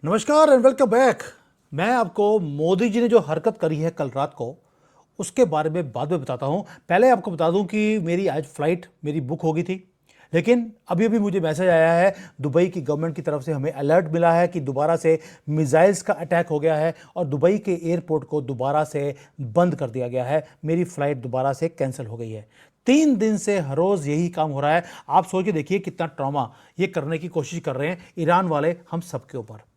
नमस्कार and welcome back. मैं आपको मोदी जी ने जो हरकत करी है कल रात को उसके बारे में बाद में बताता हूं। पहले आपको बता दूं कि मेरी आज फ्लाइट मेरी बुक हो गई थी, लेकिन अभी अभी मुझे मैसेज आया है दुबई की गवर्नमेंट की तरफ से, हमें अलर्ट मिला है कि दोबारा से मिसाइल्स का अटैक हो गया है और दुबई के एयरपोर्ट को दोबारा से बंद कर दिया गया है। मेरी फ्लाइट दोबारा से कैंसिल हो गई है। 3 दिन से हर रोज यही काम हो रहा है। आप सोच के देखिए कितना ट्रॉमा ये करने की कोशिश कर रहे हैं ईरान वाले हम सबके ऊपर।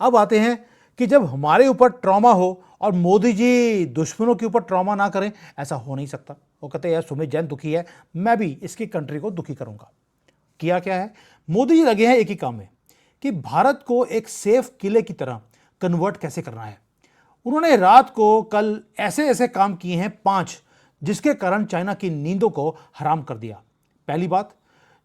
अब आते हैं कि जब हमारे ऊपर ट्रॉमा हो और मोदी जी दुश्मनों के ऊपर ट्रॉमा ना करें, ऐसा हो नहीं सकता। वो कहते हैं यार सुमित जैन दुखी है, मैं भी इसकी कंट्री को दुखी करूंगा। किया क्या है, मोदी जी लगे हैं एक ही काम में कि भारत को एक सेफ किले की तरह कन्वर्ट कैसे करना है। उन्होंने रात को कल ऐसे ऐसे काम किए हैं 5, जिसके कारण चाइना की नींदों को हराम कर दिया। पहली बात,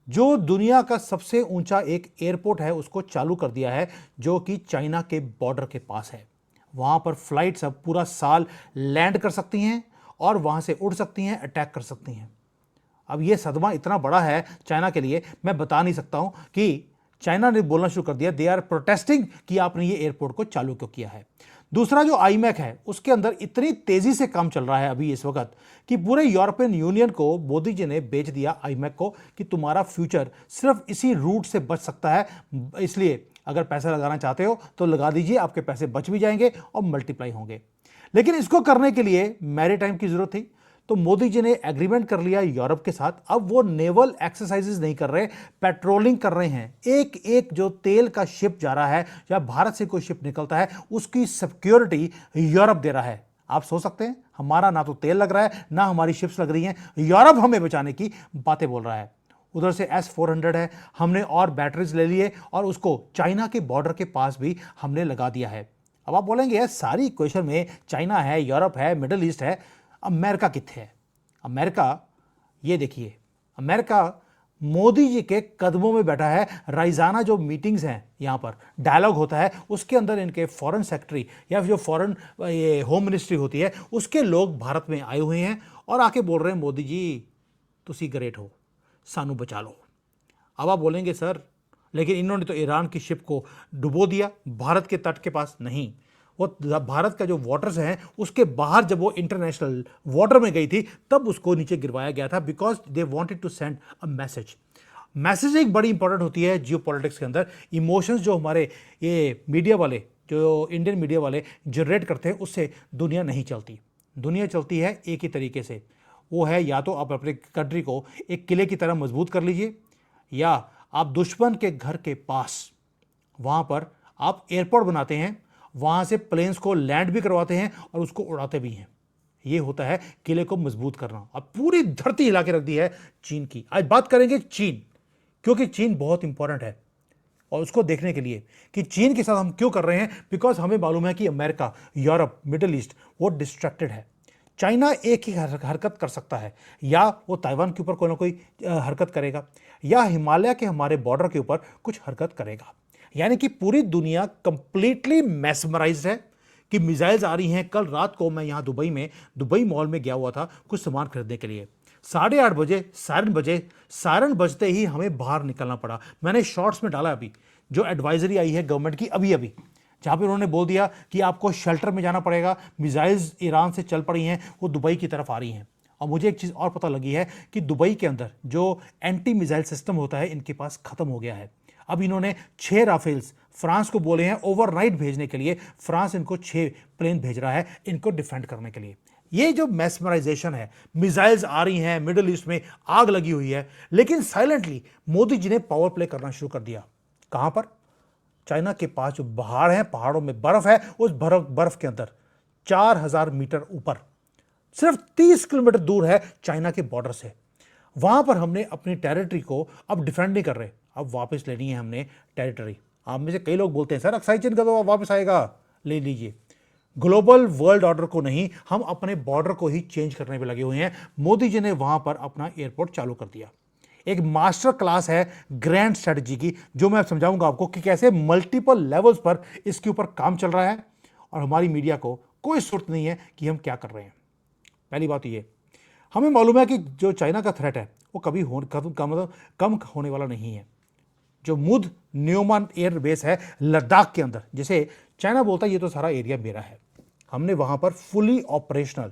जो दुनिया का सबसे ऊंचा एक एयरपोर्ट है उसको चालू कर दिया है, जो कि चाइना के बॉर्डर के पास है। वहां पर फ्लाइट्स अब पूरा साल लैंड कर सकती हैं और वहां से उड़ सकती हैं, अटैक कर सकती हैं। अब यह सदमा इतना बड़ा है चाइना के लिए, मैं बता नहीं सकता हूं कि चाइना ने बोलना शुरू कर दिया, दे आर प्रोटेस्टिंग कि आपने ये एयरपोर्ट को चालू क्यों किया है। दूसरा, जो आईमैक है उसके अंदर इतनी तेजी से काम चल रहा है अभी इस वक्त कि पूरे यूरोपियन यूनियन को मोदी जी ने बेच दिया आईमैक को कि तुम्हारा फ्यूचर सिर्फ इसी रूट से बच सकता है, इसलिए अगर पैसा लगाना चाहते हो तो लगा दीजिए, आपके पैसे बच भी जाएंगे और मल्टीप्लाई होंगे। लेकिन इसको करने के लिए मैरीटाइम की जरूरत थी, तो मोदी जी ने एग्रीमेंट कर लिया यूरोप के साथ। अब वो नेवल एक्सरसाइजेज नहीं कर रहे, पेट्रोलिंग कर रहे हैं। एक एक जो तेल का शिप जा रहा है या भारत से कोई शिप निकलता है उसकी सिक्योरिटी यूरोप दे रहा है। आप सोच सकते हैं, हमारा ना तो तेल लग रहा है ना हमारी शिप्स लग रही हैं, यूरोप हमें बचाने की बातें बोल रहा है। उधर से S-400 है, हमने और बैटरीज ले लिए और उसको चाइना के बॉर्डर के पास भी हमने लगा दिया है। अब आप बोलेंगे यार सारी इक्वेशन में चाइना है, यूरोप है, मिडिल ईस्ट है, अमेरिका किथे है? अमेरिका, ये देखिए, अमेरिका मोदी जी के कदमों में बैठा है। राइजाना जो मीटिंग्स हैं, यहां पर डायलॉग होता है, उसके अंदर इनके फॉरेन सेक्रेटरी या जो फॉरेन ये होम मिनिस्ट्री होती है उसके लोग भारत में आए हुए हैं और आके बोल रहे हैं मोदी जी तुसी ग्रेट हो, सानू बचा लो। अब आप बोलेंगे सर लेकिन इन्होंने तो ईरान की शिप को डुबो दिया भारत के तट के पास। नहीं, वो भारत का जो वाटर्स हैं उसके बाहर जब वो इंटरनेशनल वाटर में गई थी तब उसको नीचे गिरवाया गया था, because they wanted to send a message. Message एक बड़ी इंपॉर्टेंट होती है जियो पॉलिटिक्स के अंदर। इमोशंस जो हमारे ये मीडिया वाले, जो इंडियन मीडिया वाले जनरेट करते हैं, उससे दुनिया नहीं चलती। दुनिया चलती है एक ही तरीके से, वो है या तो आप अपने कंट्री को एक किले की तरह मजबूत कर लीजिए, या आप दुश्मन के घर के पास वहां पर आप एयरपोर्ट बनाते हैं, वहां से प्लेन्स को लैंड भी करवाते हैं और उसको उड़ाते भी हैं। ये होता है किले को मजबूत करना। अब पूरी धरती हिला के रख दी है चीन की। आज बात करेंगे चीन, क्योंकि चीन बहुत इंपॉर्टेंट है और उसको देखने के लिए कि चीन के साथ हम क्यों कर रहे हैं, बिकॉज हमें मालूम है कि अमेरिका, यूरोप, मिडिल ईस्ट वो डिस्ट्रैक्टेड है। चाइना एक ही हरकत कर सकता है, या वो ताइवान के ऊपर कोई ना कोई हरकत करेगा, या हिमालय के हमारे बॉर्डर के ऊपर कुछ हरकत करेगा। यानी कि पूरी दुनिया कंप्लीटली मैस्मराइज्ड है कि मिसाइल्स आ रही हैं। कल रात को मैं यहां दुबई में, दुबई मॉल में गया हुआ था कुछ सामान खरीदने के लिए। 8:30 बजे सायरन बजते ही हमें बाहर निकलना पड़ा। मैंने शॉर्ट्स में डाला अभी जो एडवाइजरी आई है गवर्नमेंट की अभी अभी, जहां पे उन्होंने बोल दिया कि आपको शेल्टर में जाना पड़ेगा। मिसाइल्स ईरान से चल पड़ी हैं, वो दुबई की तरफ आ रही हैं। और मुझे एक चीज़ और पता लगी है कि दुबई के अंदर जो एंटी मिसाइल सिस्टम होता है इनके पास खत्म हो गया है। अब इन्होंने 6 राफेल्स फ्रांस को बोले हैं ओवरनाइट भेजने के लिए। फ्रांस इनको 6 प्लेन भेज रहा है इनको डिफेंड करने के लिए। ये जो मैस्मराइजेशन है, मिसाइल्स आ रही हैं, मिडिल ईस्ट में आग लगी हुई है, लेकिन साइलेंटली मोदी जी ने पावर प्ले करना शुरू कर दिया। कहां पर? चाइना के पास जो पहाड़ हैं, पहाड़ों में बर्फ है, उस बर्फ के अंदर 4000 मीटर ऊपर, सिर्फ 30 किलोमीटर दूर है चाइना के बॉर्डर से। वहां पर हमने अपनी टेरिटरी को अब डिफेंड नहीं कर रहे, अब वापस लेनी है हमने टेरिटरी। आप में से कई लोग बोलते हैं सर अक्साई चीन का तो वापस आएगा, ले लीजिए। ग्लोबल वर्ल्ड ऑर्डर को नहीं, हम अपने बॉर्डर को ही चेंज करने में लगे हुए हैं। मोदी जी ने वहां पर अपना एयरपोर्ट चालू कर दिया। एक मास्टर क्लास है ग्रैंड स्ट्रेटजी की, जो मैं समझाऊंगा आपको कि कैसे मल्टीपल लेवल्स पर इसके ऊपर काम चल रहा है और हमारी मीडिया को कोई सुर्त नहीं है कि हम क्या कर रहे हैं। पहली बात ये, हमें मालूम है कि जो चाइना का थ्रेट है वो कभी कम होने वाला नहीं है। जो मुद न्यूमान एयर बेस है लद्दाख के अंदर, जिसे चाइना बोलता है ये तो सारा एरिया मेरा है, हमने वहां पर fully operational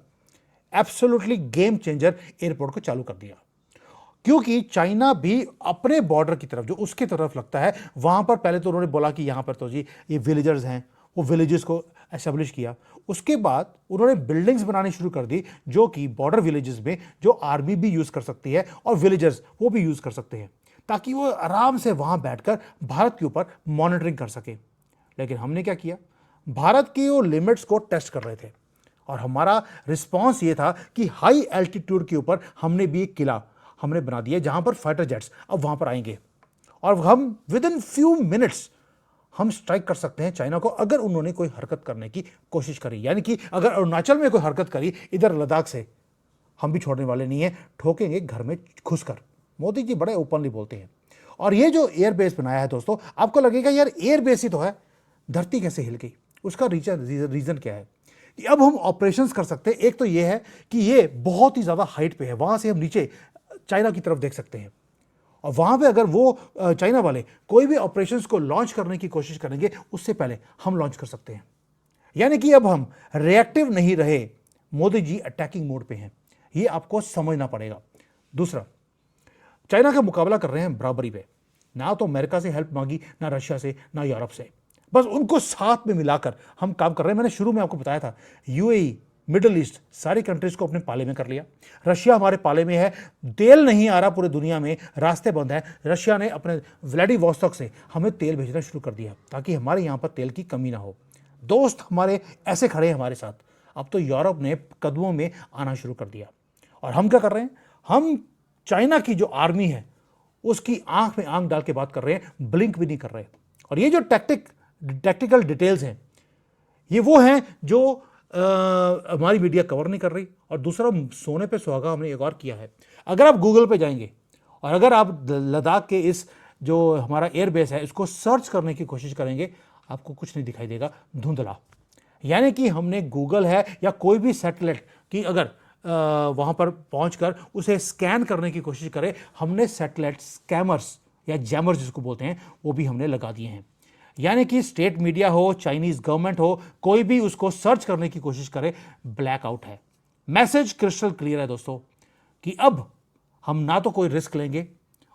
absolutely game changer airport को चालू कर दिया। क्योंकि चाइना भी अपने बॉर्डर की तरफ, जो उसके तरफ लगता है, वहां पर पहले तो उन्होंने बोला कि यहां पर तो जी ये विलेजर्स हैं, वो विलेजेस को एस्टेब्लिश किया। उसके बाद उन्होंने बिल्डिंग्स बनानी शुरू कर दी, जो कि बॉर्डर विलेजेस में जो आर्मी भी यूज कर सकती है और विलेजर्स वो भी यूज कर सकते हैं, ताकि वो आराम से वहां बैठकर भारत के ऊपर मॉनिटरिंग कर सके। लेकिन हमने क्या किया, भारत की वो लिमिट्स को टेस्ट कर रहे थे, और हमारा रिस्पॉन्स ये था कि हाई एल्टीट्यूड के ऊपर हमने भी एक किला हमने बना दिया, जहां पर फाइटर जेट्स अब वहां पर आएंगे और हम विद इन फ्यू मिनट्स हम स्ट्राइक कर सकते हैं चाइना को, अगर उन्होंने कोई हरकत करने की कोशिश करी। यानी कि अगर अरुणाचल में कोई हरकत करी इधर लद्दाख से, हम भी छोड़ने वाले नहीं है, ठोकेंगे घर में घुसकर। मोदी जी बड़े ओपनली बोलते हैं। और ये जो एयरबेस बनाया है दोस्तों, आपको लगेगा यार एयरबेस ही तो है, धरती कैसे हिल गई? उसका रीजन क्या है कि अब हम ऑपरेशंस कर सकते हैं। एक तो ये है कि ये बहुत ही ज्यादा हाइट पे है, वहां से हम नीचे चाइना की तरफ देख सकते हैं, और वहां पे अगर वो चाइना वाले कोई भी ऑपरेशंस को लॉन्च करने की कोशिश करेंगे, उससे पहले हम लॉन्च कर सकते हैं। यानी कि अब हम रिएक्टिव नहीं रहे, मोदी जी अटैकिंग मोड पे हैं, ये आपको समझना पड़ेगा। दूसरा, चाइना का मुकाबला कर रहे हैं बराबरी पे, ना तो अमेरिका से हेल्प मांगी, ना रशिया से, ना यूरोप से, बस उनको साथ में मिलाकर हम काम कर रहे हैं। मैंने शुरू में आपको बताया था, यूएई, मिडिल ईस्ट, सारी कंट्रीज को अपने पाले में कर लिया। रशिया हमारे पाले में है, तेल नहीं आ रहा पूरे दुनिया में, रास्ते बंद है। रशिया ने अपने व्लादिवोस्तोक से हमें तेल भेजना शुरू कर दिया, ताकि हमारे यहाँ पर तेल की कमी ना हो। दोस्त हमारे ऐसे खड़े हैं हमारे साथ। अब तो यूरोप ने कदमों में आना शुरू कर दिया, और हम क्या कर रहे हैं, हम चाइना की जो आर्मी है उसकी आंख में आंख डाल के बात कर रहे हैं, ब्लिंक भी नहीं कर रहे। और ये जो टैक्टिकल डिटेल्स हैं, ये वो हैं जो हमारी मीडिया कवर नहीं कर रही। और दूसरा, सोने पे सुहागा हमने एक और किया है। अगर आप गूगल पे जाएंगे और अगर आप लद्दाख के इस जो हमारा एयरबेस है इसको सर्च करने की कोशिश करेंगे, आपको कुछ नहीं दिखाई देगा, धुंधला। यानी कि हमने गूगल है या कोई भी सैटेलाइट की अगर वहां पर पहुंचकर उसे स्कैन करने की कोशिश करें, हमने सैटेलाइट स्कैमर्स या जैमर्स जिसको बोलते हैं, वो भी हमने लगा दिए हैं। यानी कि स्टेट मीडिया हो, चाइनीज गवर्नमेंट हो, कोई भी उसको सर्च करने की कोशिश करे, ब्लैकआउट है। मैसेज क्रिस्टल क्लियर है दोस्तों, कि अब हम ना तो कोई रिस्क लेंगे,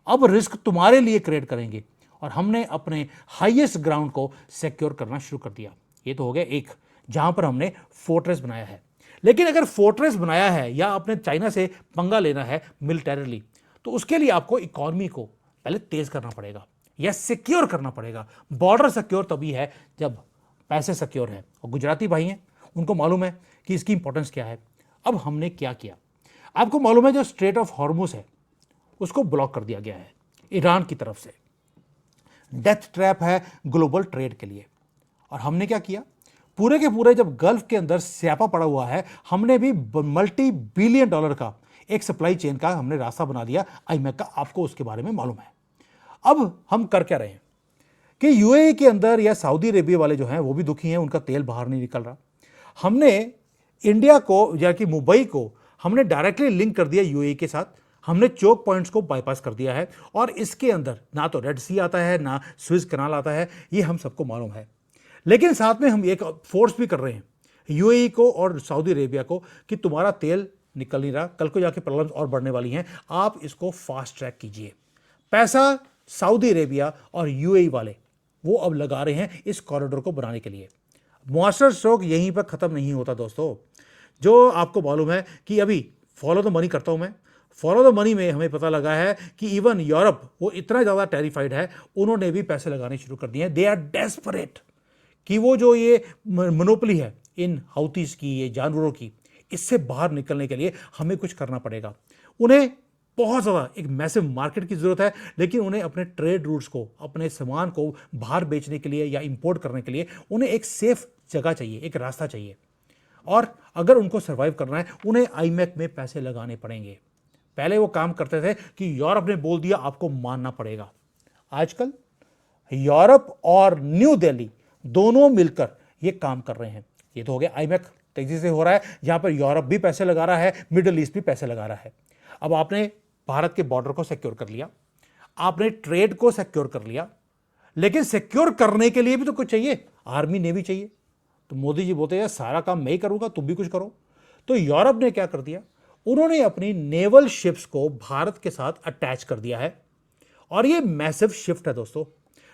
अब रिस्क तुम्हारे लिए क्रिएट करेंगे, और हमने अपने हाईएस्ट ग्राउंड को सिक्योर करना शुरू कर दिया। ये तो हो गया एक, जहां पर हमने फोर्ट्रेस बनाया है। लेकिन अगर फोर्ट्रेस बनाया है या अपने चाइना से पंगा लेना है मिलिटरीली, तो उसके लिए आपको इकोनॉमी को पहले तेज करना पड़ेगा या सिक्योर करना पड़ेगा। बॉर्डर सिक्योर तभी है जब पैसे सिक्योर है, और गुजराती भाई हैं, उनको मालूम है कि इसकी इंपॉर्टेंस क्या है। अब हमने क्या किया, आपको मालूम है, जो स्ट्रेट ऑफ हॉर्मुज है उसको ब्लॉक कर दिया गया है ईरान की तरफ से। डेथ ट्रैप है ग्लोबल ट्रेड के लिए। और हमने क्या किया, पूरे के पूरे जब गल्फ के अंदर स्यापा पड़ा हुआ है, हमने भी मल्टी बिलियन डॉलर का एक सप्लाई चेन का हमने रास्ता बना दिया आईमैक का। आपको उसके बारे में मालूम है। अब हम कर क्या रहे हैं कि यूएई के अंदर या सऊदी अरेबिया वाले जो हैं वो भी दुखी हैं, उनका तेल बाहर नहीं निकल रहा। हमने इंडिया को या कि मुंबई को हमने डायरेक्टली लिंक कर दिया यूएई के साथ। हमने चोक पॉइंट्स को बाईपास कर दिया है, और इसके अंदर ना तो रेड सी आता है ना स्विस कनाल आता है, ये हम सबको मालूम है। लेकिन साथ में हम एक फोर्स भी कर रहे हैं यूएई को और सऊदी अरेबिया को कि तुम्हारा तेल निकल नहीं रहा, कल को जाके प्रॉब्लम्स और बढ़ने वाली हैं, आप इसको फास्ट ट्रैक कीजिए। पैसा सऊदी अरेबिया और यूएई वाले वो अब लगा रहे हैं इस कॉरिडोर को बनाने के लिए। मास्टर स्ट्रोक यहीं पर खत्म नहीं होता दोस्तों। जो आपको मालूम है कि अभी फॉलो द मनी करता हूं मैं, फॉलो द मनी में हमें पता लगा है कि इवन यूरोप वो इतना ज़्यादा टेरिफाइड है, उन्होंने भी पैसे लगाने शुरू कर दिए हैं। दे आर डेस्परेट कि वो जो ये मोनोपोली है इन हाउतीज की, ये जानवरों की, इससे बाहर निकलने के लिए हमें कुछ करना पड़ेगा। उन्हें बहुत ज़्यादा एक मैसिव मार्केट की ज़रूरत है, लेकिन उन्हें अपने ट्रेड रूट्स को, अपने सामान को बाहर बेचने के लिए या इंपोर्ट करने के लिए उन्हें एक सेफ जगह चाहिए, एक रास्ता चाहिए। और अगर उनको सर्वाइव करना है, उन्हें आईमैक में पैसे लगाने पड़ेंगे। पहले वो काम करते थे कि यूरोप ने बोल दिया आपको मानना पड़ेगा। आजकल यूरोप और न्यू दिल्ली दोनों मिलकर ये काम कर रहे हैं। ये तो हो गया आईमैक तेजी से हो रहा है, जहां पर यूरोप भी पैसे लगा रहा है, मिडिल ईस्ट भी पैसे लगा रहा है। अब आपने भारत के बॉर्डर को सिक्योर कर लिया, आपने ट्रेड को सिक्योर कर लिया, लेकिन सिक्योर करने के लिए भी तो कुछ चाहिए, आर्मी नेवी चाहिए। तो मोदी जी बोलते हैं सारा काम मैं ही करूंगा, तुम भी कुछ करो। तो यूरोप ने क्या कर दिया, उन्होंने अपनी नेवल शिप्स को भारत के साथ अटैच कर दिया है। और ये मैसिव शिफ्ट है दोस्तों,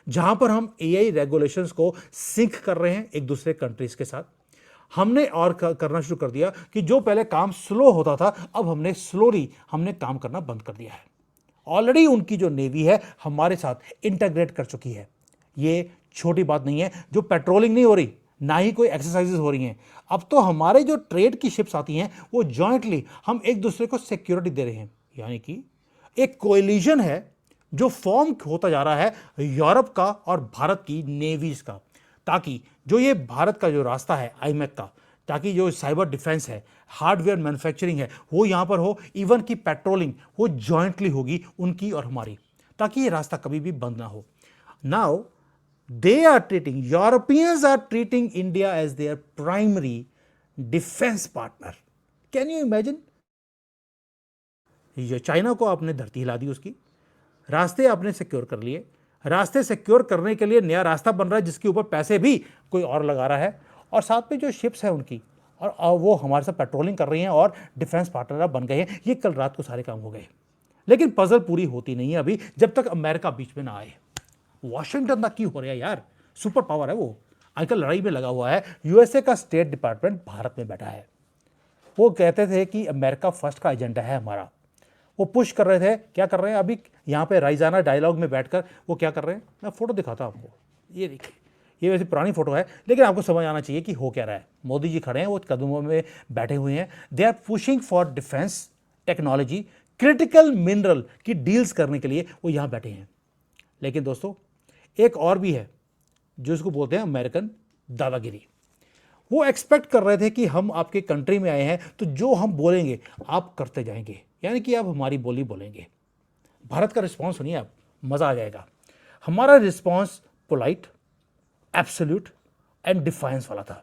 जहां पर हम एआई रेगुलेशंस को सिंक कर रहे हैं एक दूसरे कंट्रीज के साथ। हमने और करना शुरू कर दिया कि जो पहले काम स्लो होता था, अब हमने काम करना बंद कर दिया है। ऑलरेडी उनकी जो नेवी है हमारे साथ इंटीग्रेट कर चुकी है। ये छोटी बात नहीं है, जो पेट्रोलिंग नहीं हो रही, ना ही कोई एक्सरसाइजेस हो रही हैं। अब तो हमारे जो ट्रेड की शिप्स आती हैं वो जॉइंटली हम एक दूसरे को सिक्योरिटी दे रहे हैं। यानी कि एक कोएलिशन है जो फॉर्म होता जा रहा है यूरोप का और भारत की नेवीज का, ताकि जो ये भारत का जो रास्ता है आईमेक का, ताकि जो साइबर डिफेंस है, हार्डवेयर मैन्युफैक्चरिंग है, वो यहां पर हो, इवन की पेट्रोलिंग वो जॉइंटली होगी उनकी और हमारी, ताकि ये रास्ता कभी भी बंद ना हो। Now they are treating, Europeans are treating India as their primary defence partner. Can you imagine? ये चाइना को आपने धरती हिला दी, उसकी रास्ते आपने सिक्योर कर लिए। रास्ते सिक्योर करने के लिए नया रास्ता बन रहा है जिसके ऊपर पैसे भी कोई और लगा रहा है, और साथ में जो शिप्स है उनकी, और वो हमारे साथ पेट्रोलिंग कर रही हैं और डिफेंस पार्टनर बन गए हैं। ये कल रात को सारे काम हो गए, लेकिन पजल पूरी होती नहीं है अभी, जब तक अमेरिका बीच में ना आए। वॉशिंगटन तक क्यों हो रहा है यार, सुपर पावर है वो, आजकल लड़ाई में लगा हुआ है। यूएसए का स्टेट डिपार्टमेंट भारत में बैठा है। वो कहते थे कि अमेरिका फर्स्ट का एजेंडा है हमारा, वो पुश कर रहे थे। क्या कर रहे हैं अभी यहाँ पे राइजाना डायलॉग में बैठकर वो क्या कर रहे हैं, मैं फोटो दिखाता हूँ आपको। ये देखिए, ये वैसे पुरानी फोटो है, लेकिन आपको समझ आना चाहिए कि हो क्या रहा है। मोदी जी खड़े हैं, वो कदमों में बैठे हुए हैं। They are pushing for defence technology, critical mineral की डील्स करने के लिए वो यहाँ बैठे हैं। लेकिन दोस्तों एक और भी है जो इसको बोलते हैं अमेरिकन दादागिरी। वो एक्सपेक्ट कर रहे थे कि हम आपके कंट्री में आए हैं तो जो हम बोलेंगे आप करते जाएंगे, यानी कि आप हमारी बोली बोलेंगे। भारत का रिस्पांस सुनिए आप, मजा आ जाएगा। हमारा response polite, absolute and defines वाला था।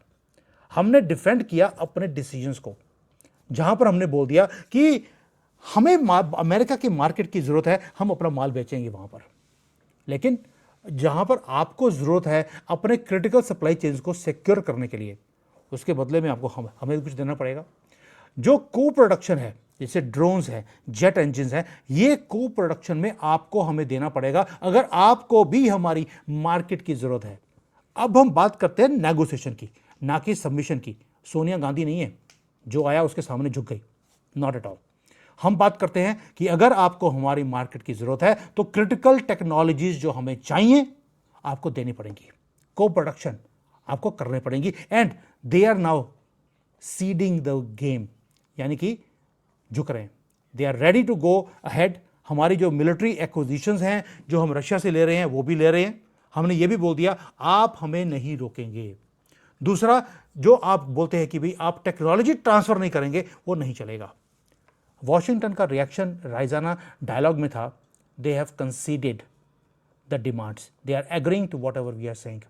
हमने डिफेंड किया अपने डिसीजंस को, जहां पर हमने बोल दिया कि हमें अमेरिका की मार्केट की जरूरत है, हम अपना माल बेचेंगे वहां पर। लेकिन जहां पर आपको जरूरत है अपने क्रिटिकल सप्लाई चेन्स को सिक्योर करने के लिए, उसके बदले में आपको हमें कुछ देना पड़ेगा। जो को प्रोडक्शन है, जैसे ड्रोन्स है, जेट इंजन है, ये को प्रोडक्शन में आपको हमें देना पड़ेगा अगर आपको भी हमारी मार्केट की जरूरत है। अब हम बात करते हैं नेगोशिएशन की, ना कि सबमिशन की। सोनिया गांधी नहीं है जो आया उसके सामने झुक गई, नॉट एट ऑल। हम बात करते हैं कि अगर आपको हमारी मार्केट की जरूरत है तो क्रिटिकल टेक्नोलॉजीज जो हमें चाहिए आपको देनी पड़ेंगी, को प्रोडक्शन आपको करने पड़ेंगी। And they are now ceding the game, यानी कि झुक रहे हैं। They are ready to go ahead. हमारी जो मिलिट्री एक्विजिशंस हैं जो हम रशिया से ले रहे हैं वो भी ले रहे हैं। हमने ये भी बोल दिया आप हमें नहीं रोकेंगे। दूसरा, जो आप बोलते हैं कि भाई आप टेक्नोलॉजी ट्रांसफर नहीं करेंगे, वो नहीं चलेगा। वॉशिंगटन का रिएक्शन राइजाना डायलॉग में था, they have conceded the demands, they are agreeing to whatever we are saying.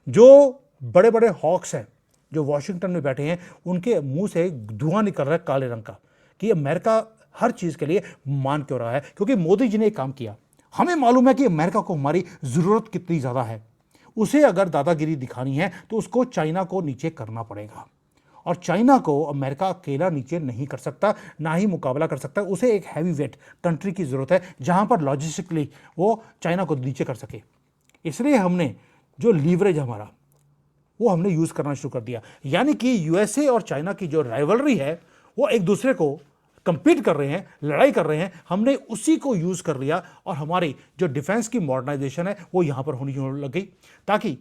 जो बड़े बड़े हॉक्स हैं जो वॉशिंगटन में बैठे हैं, उनके मुंह से धुआं निकल रहा है काले रंग का, कि अमेरिका हर चीज के लिए मान क्यों रहा है, क्योंकि मोदी जी ने एक काम किया। हमें मालूम है कि अमेरिका को हमारी जरूरत कितनी ज्यादा है। उसे अगर दादागिरी दिखानी है तो उसको चाइना को नीचे करना पड़ेगा, और चाइना को अमेरिका अकेला नीचे नहीं कर सकता, ना ही मुकाबला कर सकता। उसे एक हैवी वेट कंट्री की जरूरत है जहां पर लॉजिस्टिकली वो चाइना को नीचे कर सके। इसलिए हमने जो लीवरेज हमारा वो हमने यूज करना शुरू कर दिया। यानी कि यूएसए और चाइना की जो राइवलरी है वो एक दूसरे को कंपीट कर रहे हैं, लड़ाई कर रहे हैं, हमने उसी को यूज कर लिया। और हमारी जो डिफेंस की मॉडर्नाइजेशन है वो यहां पर होनी लग गई, ताकि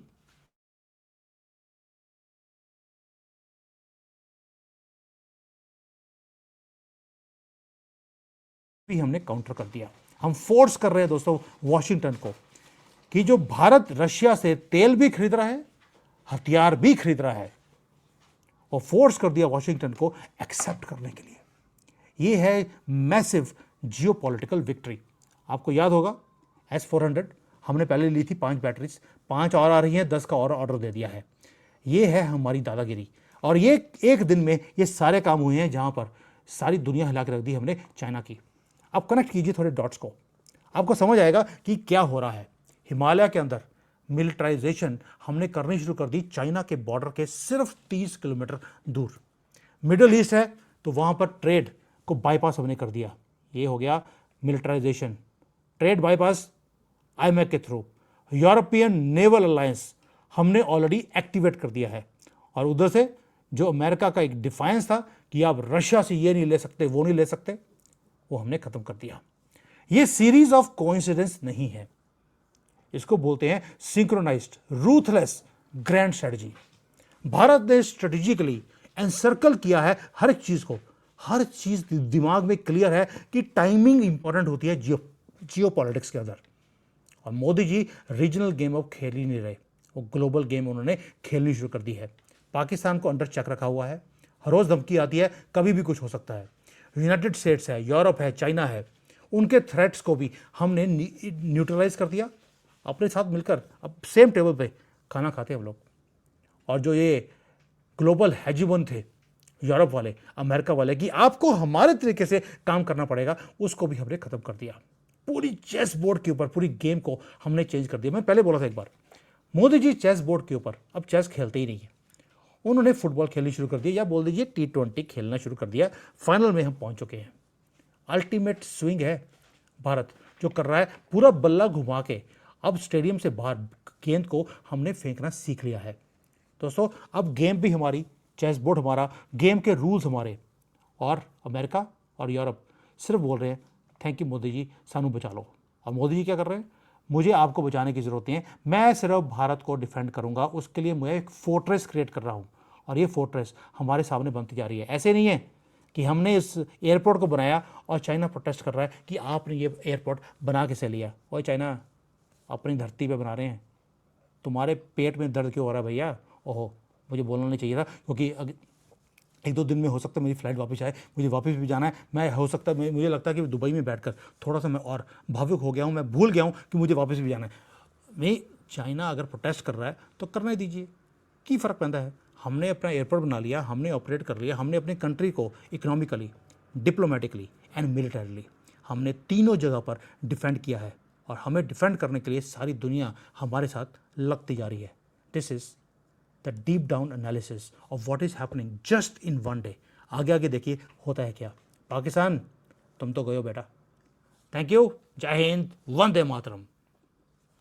भी हमने काउंटर कर दिया। हम फोर्स कर रहे हैं दोस्तों वॉशिंगटन को कि जो भारत रशिया से तेल भी खरीद रहा है, हथियार भी खरीद रहा है, और फोर्स कर दिया वॉशिंगटन को एक्सेप्ट करने के लिए। यह है मैसिव जियोपॉलिटिकल विक्ट्री। आपको याद होगा S-400 हमने पहले ली थी 5 बैटरीज, 5 और आ रही हैं, 10 का और ऑर्डर दे दिया है। यह है हमारी दादागिरी, और ये एक दिन में ये सारे काम हुए हैं जहां पर सारी दुनिया हिला के रख दी हमने चाइना की। अब कनेक्ट कीजिए थोड़े डॉट्स को। आपको समझ आएगा कि क्या हो रहा है। हिमालय के अंदर मिलिटराइजेशन हमने करनी शुरू कर दी चाइना के बॉर्डर के सिर्फ 30 किलोमीटर दूर। मिडल ईस्ट है तो वहां पर ट्रेड को बाईपास हमने कर दिया। ये हो गया मिलिटराइजेशन, ट्रेड बाईपास आईमैक के थ्रू। यूरोपियन नेवल अलायंस हमने ऑलरेडी एक्टिवेट कर दिया है। और उधर से जो अमेरिका का एक डिफाइंस था कि आप रशिया से ये नहीं ले सकते, वो नहीं ले सकते, वो हमने खत्म कर दिया। ये सीरीज ऑफ कोइंसिडेंस नहीं है, इसको बोलते हैं synchronised ruthless grand strategy. Bharat ने स्ट्रेटेजिकली एनसर्कल किया है हर एक चीज को। हर चीज दिमाग में क्लियर है कि टाइमिंग इंपॉर्टेंट होती है जियो पॉलिटिक्स के अंदर। और मोदी जी रीजनल गेम अब खेल ही नहीं रहे, वो ग्लोबल गेम उन्होंने खेलनी शुरू कर दी है। पाकिस्तान को अंडर चेक रखा हुआ है, हर रोज धमकी आती है, कभी भी कुछ हो सकता है। यूनाइटेड स्टेट्स है, यूरोप है, चाइना है, उनके थ्रेट्स को भी हमने न्यूट्रलाइज कर दिया। अपने साथ मिलकर अब सेम टेबल पे खाना खाते हैं हम लोग। और जो ये ग्लोबल हेजिमोन थे यूरोप वाले, अमेरिका वाले, कि आपको हमारे तरीके से काम करना पड़ेगा, उसको भी हमने खत्म कर दिया। पूरी चेस बोर्ड के ऊपर पूरी गेम को हमने चेंज कर दिया। मैं पहले बोला था एक बार, मोदी जी चेस बोर्ड के ऊपर अब चेस खेलते ही नहीं है, उन्होंने फुटबॉल खेलनी शुरू कर दी, या बोल दीजिए T20 खेलना शुरू कर दिया। फाइनल में हम पहुंच चुके हैं। अल्टीमेट स्विंग है भारत जो कर रहा है, पूरा बल्ला घुमा के अब स्टेडियम से बाहर गेंद को हमने फेंकना सीख लिया है। दोस्तों अब गेम भी हमारी, चेस बोर्ड हमारा, गेम के रूल्स हमारे। और अमेरिका और यूरोप सिर्फ बोल रहे हैं थैंक यू मोदी जी, सानू बचा लो। और मोदी जी क्या कर रहे हैं, मुझे आपको बचाने की ज़रूरत नहीं है, मैं सिर्फ भारत को डिफेंड करूंगा, उसके लिए मैं एक फोर्ट्रेस क्रिएट कर रहा हूं। और ये फोर्ट्रेस हमारे सामने बनती जा रही है। ऐसे नहीं है कि हमने इस एयरपोर्ट को बनाया और चाइना प्रोटेस्ट कर रहा है कि आपने ये एयरपोर्ट बना कैसे लिया। ओए चाइना, अपनी धरती पे बना रहे हैं, तुम्हारे पेट में दर्द क्यों हो रहा है भैया? ओहो, मुझे बोलना नहीं चाहिए था, क्योंकि एक दो दिन में हो सकता है मेरी फ्लाइट वापस आए, मुझे वापस भी जाना है। मैं हो सकता है मुझे लगता है कि दुबई में बैठकर थोड़ा सा मैं और भावुक हो गया हूँ, मैं भूल गया हूँ कि मुझे वापस भी जाना है। मैं चाइना अगर प्रोटेस्ट कर रहा है तो करने दीजिए, की फ़र्क पैदा है। हमने अपना एयरपोर्ट बना लिया, हमने ऑपरेट कर लिया, हमने अपनी कंट्री को इकोनॉमिकली, डिप्लोमेटिकली एंड मिलिटरीली हमने तीनों जगह पर डिफेंड किया है। और हमें डिफेंड करने के लिए सारी दुनिया हमारे साथ लगती जा रही है। This is the deep down analysis of what is happening just in one day. आगे आगे देखिए होता है क्या। पाकिस्तान तुम तो गए हो बेटा। थैंक यू, जय हिंद, वंदे मातरम।